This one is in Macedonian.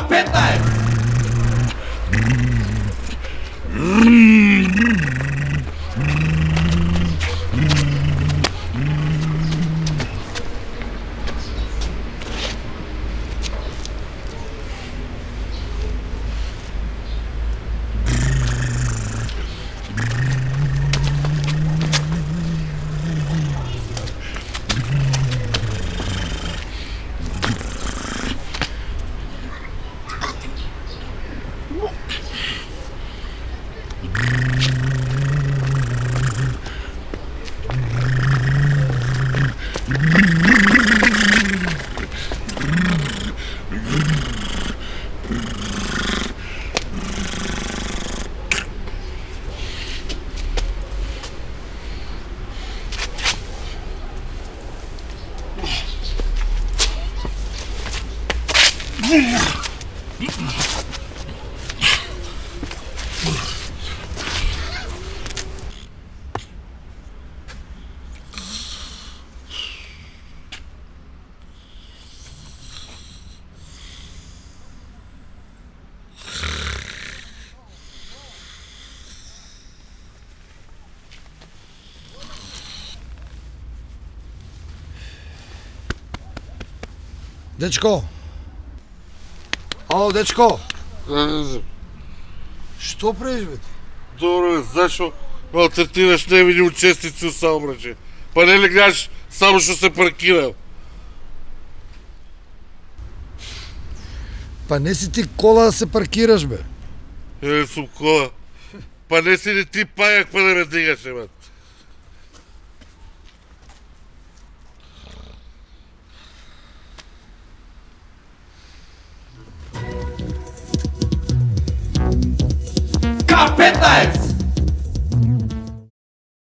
K15! Dečko! Ало, dečko! Не знам. Što preš, bе ti? Добро, зашо малтретираш невини учесници у саобраќај? Па не ли гледаш само што се паркирал? Pa ne si ti kola da se parkiraš, be. Еле сум кола. Па не си ни ти пајак па да ме дигаш, емат. K15!